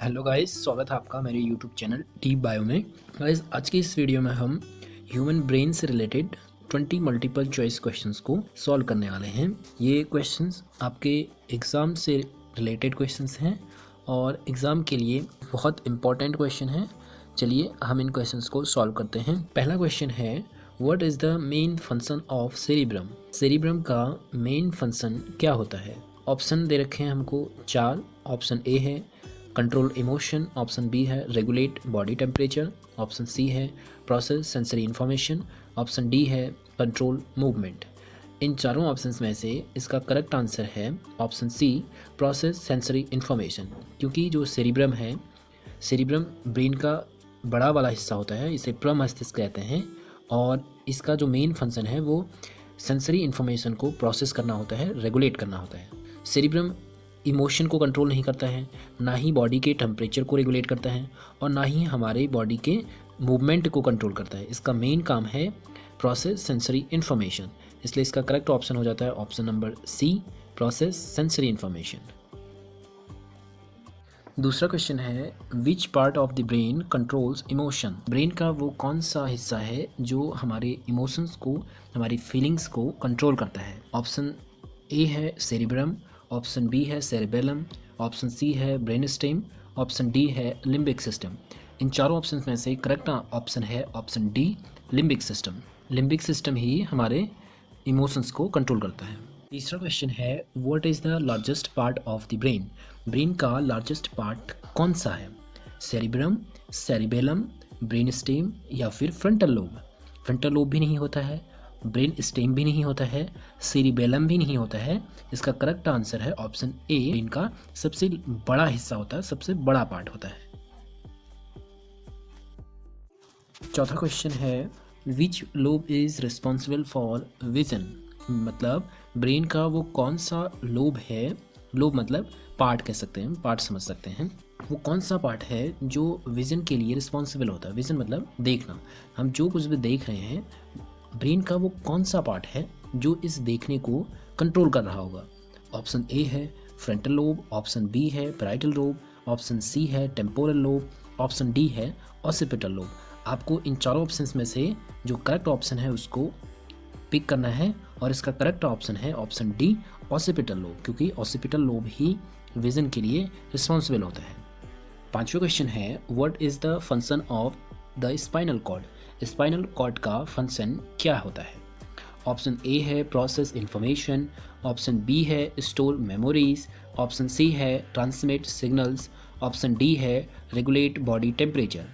Hello guys, स्वागत है आपका मेरे यूट्यूब चैनल डीप बायो में। गाइस, आज की इस वीडियो में हम ह्यूमन ब्रेन से रिलेटेड 20 मल्टीपल चॉइस क्वेश्चंस को सॉल्व करने वाले हैं। ये क्वेश्चंस आपके एग्ज़ाम से रिलेटेड क्वेश्चंस हैं और एग्ज़ाम के लिए बहुत इंपॉर्टेंट क्वेश्चन हैं। चलिए हम इन क्वेश्चंस को सॉल्व करते हैं। पहला क्वेश्चन है, what is the main function of cerebrum? Cerebrum का मेन फंक्शन क्या होता है? ऑप्शन दे रखे हैं हमको 4। ऑप्शन ए है कंट्रोल इमोशन, ऑप्शन बी है regulate body temperature, option C है process sensory information, option D है कंट्रोल मूवमेंट। इन चारों ऑप्शंस में से इसका करेक्ट आंसर है option C process sensory information. क्योंकि जो सेरिब्रम है, सेरिब्रम ब्रेन का बड़ा वाला हिस्सा होता है, इसे प्रमस्तिष्क कहते हैं और इसका जो मेन फंक्शन है वो सेंसरी इन्फॉर्मेशन को प्रोसेस करना होता है, रेगुलेट करना होता है। सेरिब्रम इमोशन को कंट्रोल नहीं करता है, ना ही बॉडी के टेम्परेचर को रेगुलेट करता है और ना ही हमारे बॉडी के मूवमेंट को कंट्रोल करता है। इसका मेन काम है प्रोसेस सेंसरी इन्फॉर्मेशन, इसलिए इसका करेक्ट ऑप्शन हो जाता है option number C process sensory information. दूसरा क्वेश्चन है, which part of the brain controls emotion? Brain का वो कौन सा हिस्सा है जो हमारे इमोशंस को, हमारी फीलिंग्स को कंट्रोल करता है? ऑप्शन ए है सेरिब्रम, ऑप्शन बी है सेरिबेलम, ऑप्शन सी है ब्रेनस्टेम, ऑप्शन डी है लिम्बिक सिस्टम। इन चारों ऑप्शन में से करेक्ट ऑप्शन है option D limbic system. Limbic system ही हमारे इमोशंस को कंट्रोल करता है। तीसरा क्वेश्चन है, what is the largest part of the brain? Brain का लार्जेस्ट पार्ट कौन सा है? सेरिब्रम, सेरिबेलम, ब्रेनस्टेम या फिर फ्रंटल लोब? फ्रंटल लोब भी नहीं होता है, ब्रेन स्टेम भी नहीं होता है, सेरिबेलम भी नहीं होता है। इसका करेक्ट आंसर है ऑप्शन ए, इनका सबसे बड़ा हिस्सा होता है, सबसे बड़ा पार्ट होता है। चौथा क्वेश्चन है, which lobe is responsible for vision? मतलब ब्रेन का वो कौन सा लोब है, लोब मतलब पार्ट कह सकते हैं, पार्ट समझ सकते हैं। वो कौन सा पार्ट है जो विज़न के लिए रिस्पॉन्सिबल होता है? विज़न मतलब देखना, हम जो कुछ भी देख रहे हैं, ब्रेन का वो कौन सा पार्ट है जो इस देखने को कंट्रोल कर रहा होगा? ऑप्शन ए है फ्रंटल लोब, ऑप्शन बी है पैराइटल लोब, ऑप्शन सी है टेम्पोरल लोब, ऑप्शन डी है ऑसिपिटल लोब। आपको इन चारों ऑप्शंस में से जो करेक्ट ऑप्शन है उसको पिक करना है और इसका करेक्ट ऑप्शन है ऑप्शन डी ऑसिपिटल लोब, क्योंकि ऑसिपिटल लोब ही विजन के लिए रिस्पॉन्सिबल होता है। पांचवा क्वेश्चन है, what is the function of the spinal cord? Spinal cord का फंक्शन क्या होता है? ऑप्शन ए है प्रोसेस इन्फॉर्मेशन, ऑप्शन बी है स्टोर मेमोरीज, ऑप्शन सी है ट्रांसमिट सिग्नल्स, ऑप्शन डी है रेगुलेट बॉडी टेम्परेचर।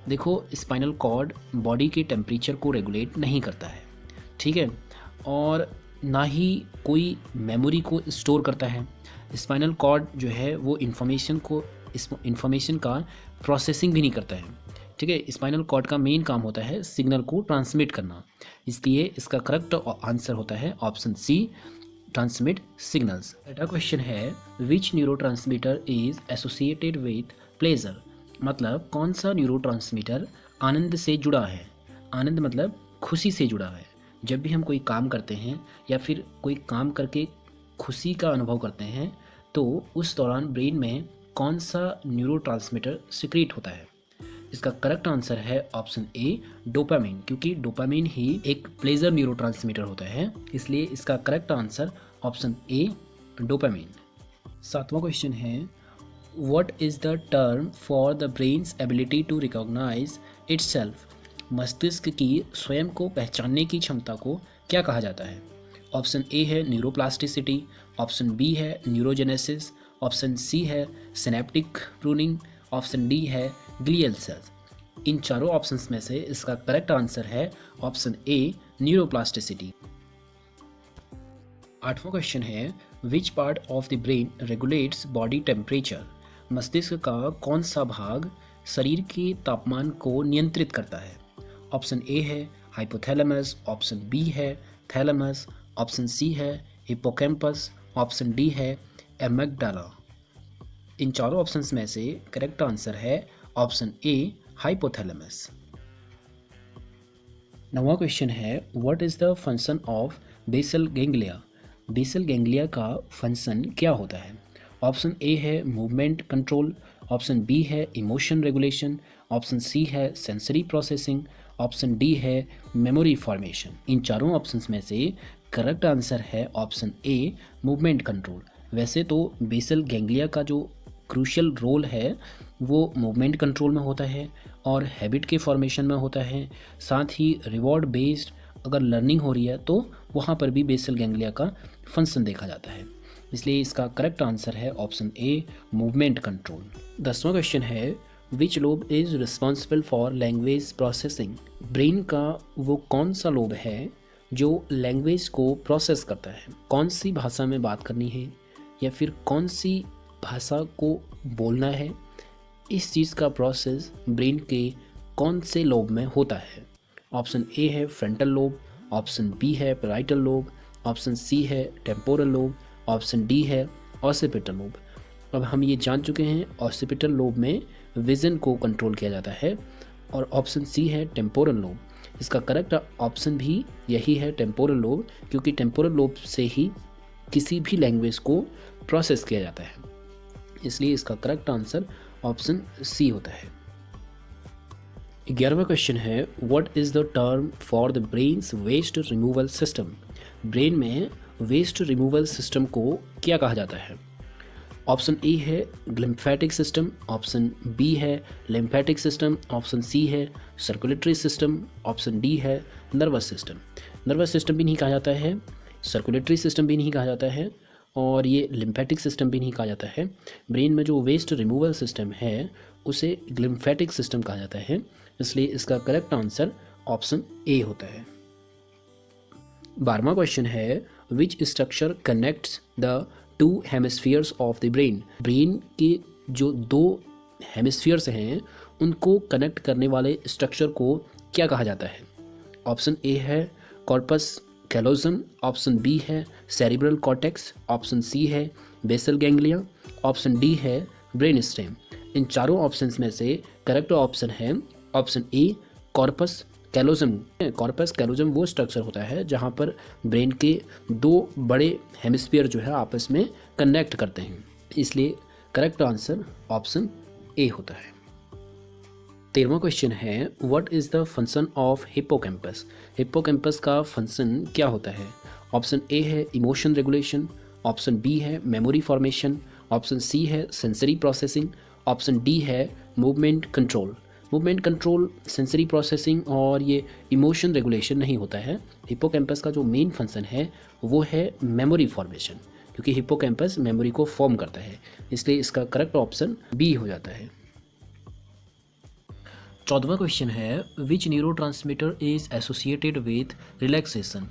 देखो, स्पाइनल कॉर्ड बॉडी के टेम्परेचर को रेगुलेट नहीं करता है, ठीक है, और ना ही कोई मेमोरी को स्टोर करता है। स्पाइनल कॉर्ड जो है वो इन्फॉर्मेशन का प्रोसेसिंग भी नहीं करता है, ठीक है। स्पाइनल कॉर्ड का मेन काम होता है सिग्नल को ट्रांसमिट करना, इसलिए इसका करेक्ट आंसर होता है ऑप्शन सी ट्रांसमिट सिग्नल्स। छठा क्वेश्चन है, which neurotransmitter is associated with pleasure? मतलब कौन सा न्यूरोट्रांसमीटर आनंद से जुड़ा है? आनंद मतलब खुशी से जुड़ा है। जब भी हम कोई काम करते हैं या फिर कोई काम करके खुशी का अनुभव करते हैं तो उस दौरान ब्रेन में कौन सा न्यूरोट्रांसमीटर सिक्रीट होता है? इसका करेक्ट आंसर है ऑप्शन ए डोपामिन, क्योंकि डोपामिन ही एक प्लेजर न्यूरोट्रांसमीटर होता है, इसलिए इसका correct answer option A dopamine. सातवां क्वेश्चन है, what is the term for the brain's ability to recognize itself? मस्तिष्क की स्वयं को पहचानने की क्षमता को क्या कहा जाता है? ऑप्शन ए है न्यूरोप्लास्टिसिटी, ऑप्शन बी है न्यूरोजेनेसिस, ऑप्शन सी है सिनेप्टिक प्रूनिंग, ऑप्शन डी है ग्लियल सेल्स। इन चारों ऑप्शंस में से इसका करेक्ट आंसर है ऑप्शन ए न्यूरोप्लास्टिसिटी। आठवां क्वेश्चन है, which part of the brain regulates body temperature? मस्तिष्क का कौन सा भाग शरीर के तापमान को नियंत्रित करता है? ऑप्शन ए है हाइपोथैलेमस, ऑप्शन बी है थैलेमस, ऑप्शन सी है हिप्पोकैम्पस, ऑप्शन डी है एमिग्डाला। इन चारों ऑप्शंस में से करेक्ट आंसर है ऑप्शन ए हाइपोथैलेमस। नौवां क्वेश्चन है, what is the function of basal ganglia? Basal ganglia का फंक्शन क्या होता है? ऑप्शन ए है मूवमेंट कंट्रोल, ऑप्शन बी है इमोशन रेगुलेशन, ऑप्शन सी है सेंसरी प्रोसेसिंग, ऑप्शन डी है मेमोरी फॉर्मेशन। इन चारों ऑप्शंस में से करेक्ट आंसर है ऑप्शन ए मूवमेंट कंट्रोल। वैसे तो बेसल गैंग्लिया का जो क्रूशियल रोल है वो मूवमेंट कंट्रोल में होता है और हैबिट के फॉर्मेशन में होता है। साथ ही रिवॉर्ड बेस्ड अगर लर्निंग हो रही है तो वहाँ पर भी बेसल गैंग्लिया का फंक्शन देखा जाता है। इसलिए इसका करेक्ट आंसर है ऑप्शन ए मूवमेंट कंट्रोल। 10वां क्वेश्चन है which lobe is responsible for language processing. Brain का वो कौन सा लोब है जो लैंग्वेज को प्रोसेस करता है, कौन सी भाषा में बात करनी है या फिर कौन सी भाषा को बोलना है, इस चीज़ का प्रोसेस ब्रेन के कौन से लोब में होता है। ऑप्शन ए है फ्रंटल लोब, ऑप्शन बी है पैराइटल लोब, ऑप्शन सी है टेम्पोरल लोब, ऑप्शन डी है ऑसिपिटल लोब। अब हम ये जान चुके हैं ऑसिपिटल लोब में विज़न को कंट्रोल किया जाता है और ऑप्शन सी है टेम्पोरल लोब। इसका करेक्ट ऑप्शन भी यही है टेम्पोरल लोब, क्योंकि टेम्पोरल लोब से ही किसी भी लैंग्वेज को प्रोसेस किया जाता है। इसलिए इसका करेक्ट आंसर ऑप्शन सी होता है। 11वां क्वेश्चन है what is the term for the brain's waste removal system. Brain में वेस्ट रिमूवल सिस्टम को क्या कहा जाता है। ऑप्शन ए है लिम्फेटिक सिस्टम, ऑप्शन बी है लिम्फेटिक सिस्टम, ऑप्शन सी है सर्कुलेटरी सिस्टम, ऑप्शन डी है नर्वस सिस्टम। नर्वस सिस्टम भी नहीं कहा जाता है, सर्कुलेटरी सिस्टम भी नहीं कहा जाता है और ये लिम्फेटिक सिस्टम भी नहीं कहा जाता है। ब्रेन में जो वेस्ट रिमूवल सिस्टम है उसे लिम्फेटिक सिस्टम कहा जाता है। इसलिए इसका करेक्ट आंसर ऑप्शन ए होता है। 12वां क्वेश्चन है which structure connects the two hemispheres of the brain. Brain के जो दो हेमिस्फीयर्स हैं उनको कनेक्ट करने वाले स्ट्रक्चर को क्या कहा जाता है। ऑप्शन ए है कॉर्पस कैलोजम, ऑप्शन बी है सेरिब्रल कॉर्टेक्स, ऑप्शन सी है बेसल गैंग्लिया, ऑप्शन डी है ब्रेन स्टेम। इन चारों ऑप्शंस में से करेक्ट ऑप्शन है ऑप्शन ए कॉर्पस कैलोजम। कॉर्पस कैलोजम वो स्ट्रक्चर होता है जहाँ पर ब्रेन के दो बड़े हेमिस्फीयर जो है आपस में कनेक्ट करते हैं। इसलिए करेक्ट आंसर ऑप्शन ए होता है। 13वां क्वेश्चन है what is the function of hippocampus. Hippocampus का फंक्शन क्या होता है। ऑप्शन ए है इमोशन रेगुलेशन, ऑप्शन बी है मेमोरी फॉर्मेशन, ऑप्शन सी है सेंसरी प्रोसेसिंग, ऑप्शन डी है movement control. Movement control, sensory processing और ये इमोशन रेगुलेशन नहीं होता है। हिप्पोकैम्पस का जो मेन फंक्शन है वो है मेमोरी फॉर्मेशन, क्योंकि हिप्पोकैम्पस मेमोरी को फॉर्म करता है। इसलिए इसका करेक्ट ऑप्शन बी हो जाता है। 14वां क्वेश्चन है which neurotransmitter is associated with relaxation.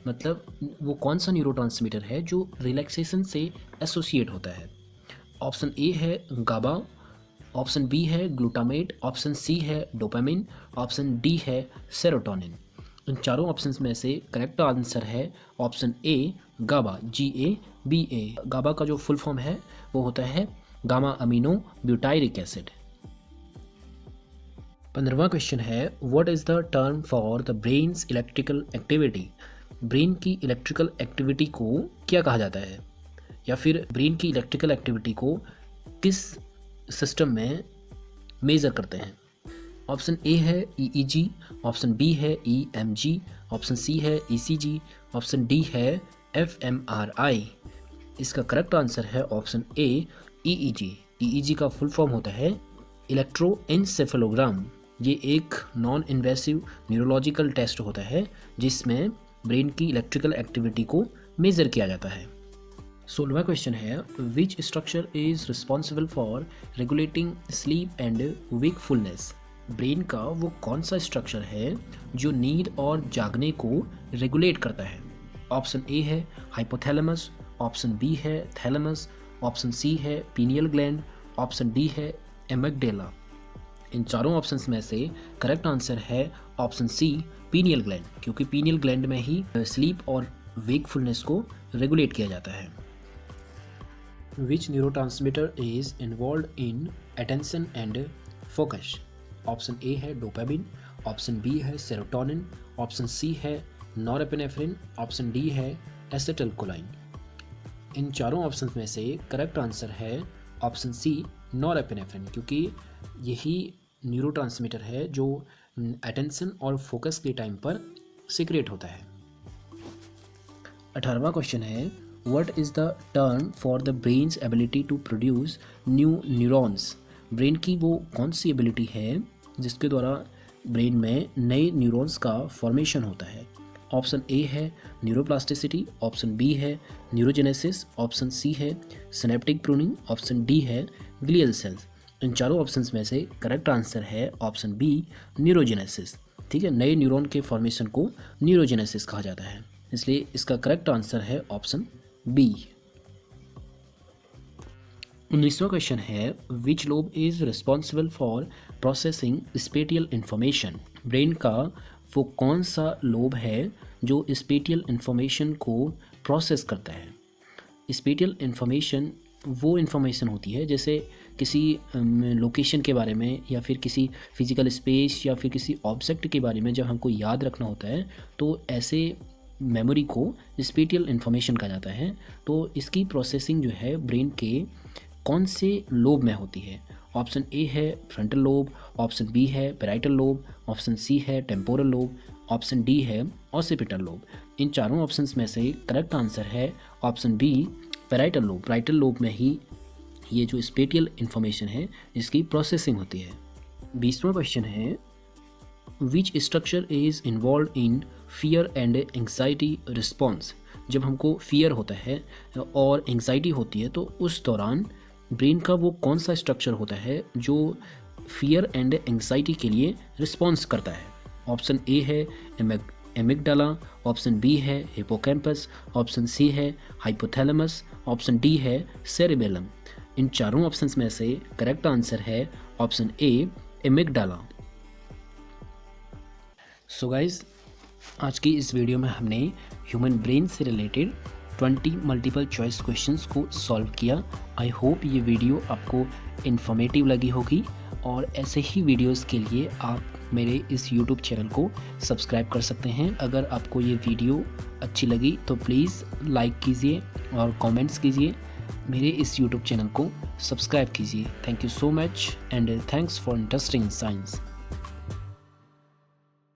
मतलब वो कौन सा न्यूरोट्रांसमीटर है जो रिलैक्सेशन से एसोसिएट होता है। ऑप्शन ए है गाबा, ऑप्शन बी है ग्लूटामेट, ऑप्शन सी है डोपामिन, ऑप्शन डी है सेरोटोनिन। इन चारों ऑप्शंस में से करेक्ट आंसर है option A GABA, GABA। GABA का जो फुल फॉर्म है वो होता है गामा अमीनो ब्यूटाइरिक एसिड। 15वां क्वेश्चन है what is the term for the brain's electrical activity. Brain की इलेक्ट्रिकल एक्टिविटी को क्या कहा जाता है या फिर ब्रेन की इलेक्ट्रिकल एक्टिविटी को किस सिस्टम में मेज़र करते हैं। ऑप्शन ए है EEG, ऑप्शन बी है EMG, ऑप्शन सी है ECG, ऑप्शन डी है fMRI। इसका करेक्ट आंसर है ऑप्शन ए EEG। EEG का फुल फॉर्म होता है इलेक्ट्रोएन्सेफेलोग्राम। ये एक नॉन इन्वेसिव न्यूरोलॉजिकल टेस्ट होता है जिसमें ब्रेन की इलेक्ट्रिकल एक्टिविटी को मेज़र किया जाता है। 16वां क्वेश्चन है which structure is responsible for regulating sleep and wakefulness. Brain का वो कौन सा स्ट्रक्चर है जो नींद और जागने को रेगुलेट करता है। ऑप्शन ए है हाइपोथैलेमस, ऑप्शन बी है थैलेमस, ऑप्शन सी है पीनियल ग्लैंड, ऑप्शन डी है एमिगडाला। इन चारों ऑप्शंस में से करेक्ट आंसर है ऑप्शन सी पीनियल ग्लैंड, क्योंकि पीनियल ग्लैंड में ही स्लीप और वेकफुलनेस को रेगुलेट किया जाता है। Which neurotransmitter is involved in attention and focus? Option A है डोपामिन, ऑप्शन बी है सेरोटोनिन, ऑप्शन सी है नॉरएपिनेफ्रिन, ऑप्शन डी है एसिटिलकोलाइन। इन चारों ऑप्शंस में से करेक्ट आंसर है ऑप्शन सी नॉरएपिनेफ्रिन, क्योंकि यही न्यूरोट्रांसमीटर है जो अटेंशन और फोकस के टाइम पर सीक्रेट होता है। 18वां क्वेश्चन है, what is the term for the brain's ability to produce new neurons. Brain की वो कौन सी एबिलिटी है जिसके द्वारा ब्रेन में नए न्यूरॉन्स का फॉर्मेशन होता है। ऑप्शन ए है न्यूरोप्लास्टिसिटी, ऑप्शन बी है न्यूरोजेनेसिस, ऑप्शन सी है सिनेप्टिक प्रूनिंग, ऑप्शन डी है ग्लियल सेल्स। इन चारों ऑप्शंस में से करेक्ट आंसर है ऑप्शन बी न्यूरोजेनेसिस। ठीक है, नए न्यूरॉन के फॉर्मेशन को न्यूरोजेनेसिस कहा जाता है, इसलिए इसका करेक्ट आंसर है ऑप्शन बी। 19वां क्वेश्चन है, which lobe is responsible for processing spatial information. Brain का वो कौन सा लोब है जो स्पेटियल इंफॉर्मेशन को प्रोसेस करता है। स्पेटियल इंफॉर्मेशन वो इंफॉर्मेशन होती है जैसे किसी लोकेशन के बारे में या फिर किसी फिजिकल स्पेस या फिर किसी ऑब्जेक्ट के बारे में जब हमको याद रखना होता है तो ऐसे मेमोरी को स्पेटियल इंफॉर्मेशन कहा जाता है। तो इसकी प्रोसेसिंग जो है ब्रेन के कौन से लोब में होती है। ऑप्शन ए है फ्रंटल लोब, ऑप्शन बी है पैराइटल लोब, ऑप्शन सी है टेम्पोरल लोब, ऑप्शन डी है ऑसिपिटल लोब। इन चारों ऑप्शंस में से करेक्ट आंसर है option B parietal lobe. Parietal lobe में ही ये जो स्पेटियल इंफॉर्मेशन है इसकी प्रोसेसिंग होती है। 20वां क्वेश्चन है, which structure is involve in fear and anxiety response. जब हमको फियर होता है और एंग्जाइटी होती है तो उस दौरान ब्रेन का वो कौन सा स्ट्रक्चर होता है जो फियर एंड एंग्जाइटी के लिए रिस्पॉन्स करता है। ऑप्शन ए है एमिगडाला, ऑप्शन बी है हिपोकैम्पस, ऑप्शन सी है हाइपोथैलेमस, ऑप्शन डी है सेरेबेलम। इन चारों ऑप्शंस में से करेक्ट आंसर है ऑप्शन ए एमिगडाला। सो गाइज, आज की इस वीडियो में हमने ह्यूमन ब्रेन से रिलेटेड 20 मल्टीपल चॉइस क्वेश्चंस को सॉल्व किया। आई होप ये वीडियो आपको इन्फॉर्मेटिव लगी होगी और ऐसे ही वीडियोस के लिए आप मेरे इस यूट्यूब चैनल को सब्सक्राइब कर सकते हैं। अगर आपको ये वीडियो अच्छी लगी तो प्लीज़ लाइक कीजिए और कमेंट्स कीजिए। मेरे इस यूट्यूब चैनल को सब्सक्राइब कीजिए। Thank you so much and thanks for interesting science.